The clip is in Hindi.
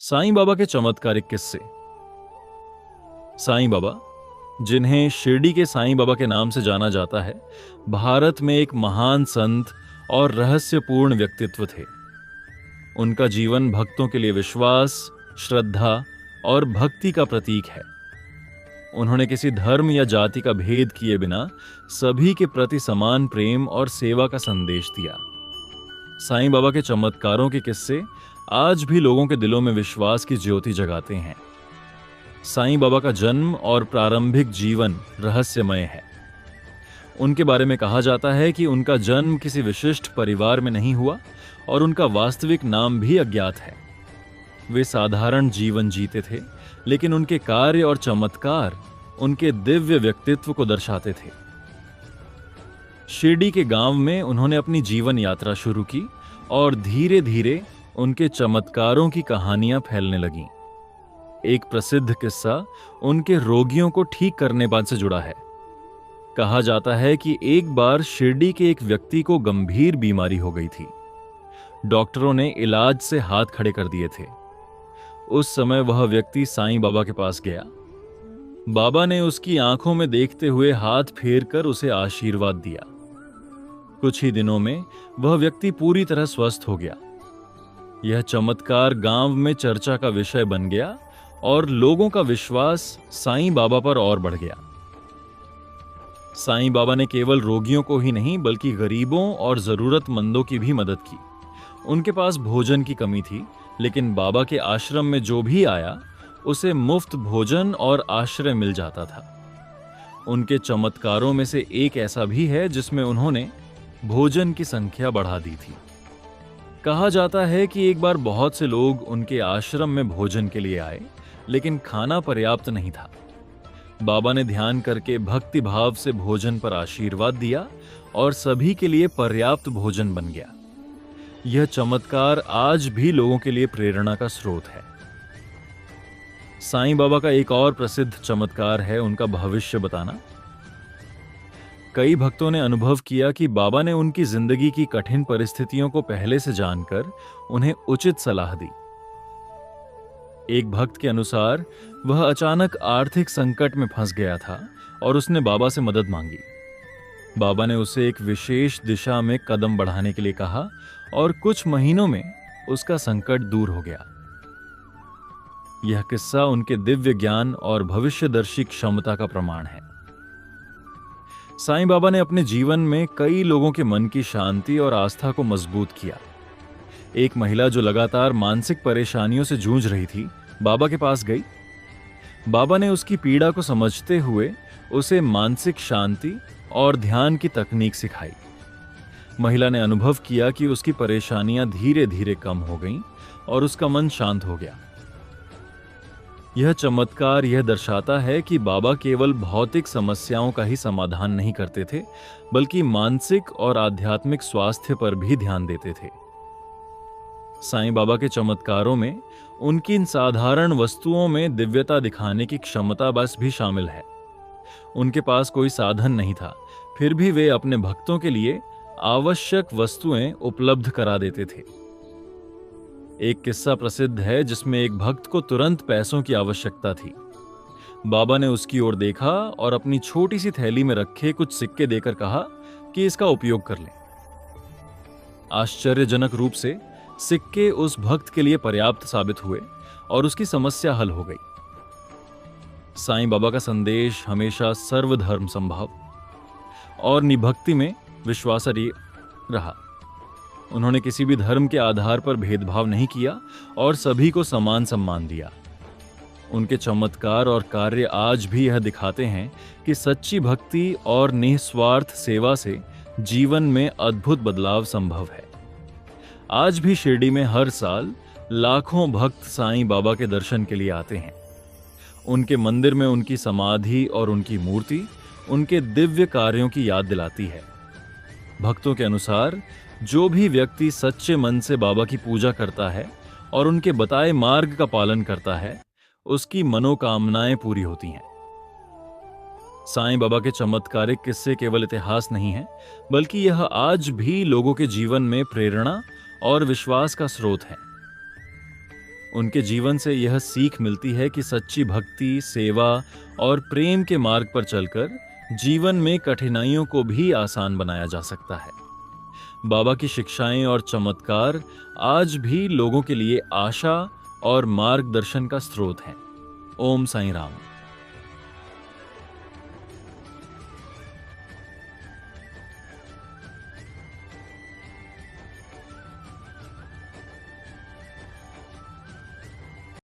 साईं बाबा के चमत्कारिक किस्से। साईं बाबा, जिन्हें शिरडी के साईं बाबा के नाम से जाना जाता है, भारत में एक महान संत और रहस्यपूर्ण व्यक्तित्व थे। उनका जीवन भक्तों के लिए विश्वास, श्रद्धा और भक्ति का प्रतीक है। उन्होंने किसी धर्म या जाति का भेद किए बिना सभी के प्रति समान प्रेम और सेवा का संदेश दिया। साईं बाबा के चमत्कारों के किस्से आज भी लोगों के दिलों में विश्वास की ज्योति जगाते हैं। साईं बाबा का जन्म और प्रारंभिक जीवन रहस्यमय है। उनके बारे में कहा जाता है कि उनका जन्म किसी विशिष्ट परिवार में नहीं हुआ और उनका वास्तविक नाम भी अज्ञात है। वे साधारण जीवन जीते थे, लेकिन उनके कार्य और चमत्कार उनके दिव्य व्यक्तित्व को दर्शाते थे। शिरडी के गांव में उन्होंने अपनी जीवन यात्रा शुरू की और धीरे धीरे उनके चमत्कारों की कहानियां फैलने लगीं। एक प्रसिद्ध किस्सा उनके रोगियों को ठीक करने बाद से जुड़ा है। कहा जाता है कि एक बार शिरडी के एक व्यक्ति को गंभीर बीमारी हो गई थी। डॉक्टरों ने इलाज से हाथ खड़े कर दिए थे। उस समय वह व्यक्ति साईं बाबा के पास गया। बाबा ने उसकी आंखों में देखते हुए हाथ फेरकर उसे आशीर्वाद दिया। कुछ ही दिनों में वह व्यक्ति पूरी तरह स्वस्थ हो गया। यह चमत्कार गांव में चर्चा का विषय बन गया और लोगों का विश्वास साईं बाबा पर और बढ़ गया। साईं बाबा ने केवल रोगियों को ही नहीं बल्कि गरीबों और जरूरतमंदों की भी मदद की। उनके पास भोजन की कमी थी, लेकिन बाबा के आश्रम में जो भी आया उसे मुफ्त भोजन और आश्रय मिल जाता था। उनके चमत्कारों में से एक ऐसा भी है जिसमें उन्होंने भोजन की संख्या बढ़ा दी थी। कहा जाता है कि एक बार बहुत से लोग उनके आश्रम में भोजन के लिए आए, लेकिन खाना पर्याप्त नहीं था। बाबा ने ध्यान करके भक्ति भाव से भोजन पर आशीर्वाद दिया और सभी के लिए पर्याप्त भोजन बन गया। यह चमत्कार आज भी लोगों के लिए प्रेरणा का स्रोत है। साईं बाबा का एक और प्रसिद्ध चमत्कार है उनका भविष्य बताना। कई भक्तों ने अनुभव किया कि बाबा ने उनकी जिंदगी की कठिन परिस्थितियों को पहले से जानकर उन्हें उचित सलाह दी। एक भक्त के अनुसार वह अचानक आर्थिक संकट में फंस गया था और उसने बाबा से मदद मांगी। बाबा ने उसे एक विशेष दिशा में कदम बढ़ाने के लिए कहा और कुछ महीनों में उसका संकट दूर हो गया। यह किस्सा उनके दिव्य ज्ञान और भविष्यदर्शी क्षमता का प्रमाण है। साईं बाबा ने अपने जीवन में कई लोगों के मन की शांति और आस्था को मजबूत किया। एक महिला जो लगातार मानसिक परेशानियों से जूझ रही थी, बाबा के पास गई। बाबा ने उसकी पीड़ा को समझते हुए उसे मानसिक शांति और ध्यान की तकनीक सिखाई। महिला ने अनुभव किया कि उसकी परेशानियां धीरे धीरे कम हो गईं और उसका मन शांत हो गया। यह चमत्कार यह दर्शाता है कि बाबा केवल भौतिक समस्याओं का ही समाधान नहीं करते थे, बल्कि मानसिक और आध्यात्मिक स्वास्थ्य पर भी ध्यान देते थे। साईं बाबा के चमत्कारों में उनकी इन साधारण वस्तुओं में दिव्यता दिखाने की क्षमता बस भी शामिल है। उनके पास कोई साधन नहीं था, फिर भी वे अपने भक्तों के लिए आवश्यक वस्तुएं उपलब्ध करा देते थे। एक किस्सा प्रसिद्ध है जिसमें एक भक्त को तुरंत पैसों की आवश्यकता थी। बाबा ने उसकी ओर देखा और अपनी छोटी सी थैली में रखे कुछ सिक्के देकर कहा कि इसका उपयोग कर लें। आश्चर्यजनक रूप से सिक्के उस भक्त के लिए पर्याप्त साबित हुए और उसकी समस्या हल हो गई। साईं बाबा का संदेश हमेशा सर्वधर्म संभाव और निभक्ति में विश्वासनीय रहा। उन्होंने किसी भी धर्म के आधार पर भेदभाव नहीं किया और सभी को समान सम्मान दिया। उनके चमत्कार और कार्य आज भी यह दिखाते हैं कि सच्ची भक्ति और निस्वार्थ सेवा से जीवन में अद्भुत बदलाव संभव है। आज भी शिरडी में हर साल लाखों भक्त साईं बाबा के दर्शन के लिए आते हैं। उनके मंदिर में उनकी समाधि और उनकी मूर्ति उनके दिव्य कार्यों की याद दिलाती है। भक्तों के अनुसार जो भी व्यक्ति सच्चे मन से बाबा की पूजा करता है और उनके बताए मार्ग का पालन करता है, उसकी मनोकामनाएं पूरी होती हैं। साईं बाबा के चमत्कारिक किस्से केवल इतिहास नहीं है, बल्कि यह आज भी लोगों के जीवन में प्रेरणा और विश्वास का स्रोत है। उनके जीवन से यह सीख मिलती है कि सच्ची भक्ति, सेवा और प्रेम के मार्ग पर चलकर जीवन में कठिनाइयों को भी आसान बनाया जा सकता है। बाबा की शिक्षाएं और चमत्कार आज भी लोगों के लिए आशा और मार्गदर्शन का स्रोत हैं। ओम साईं राम।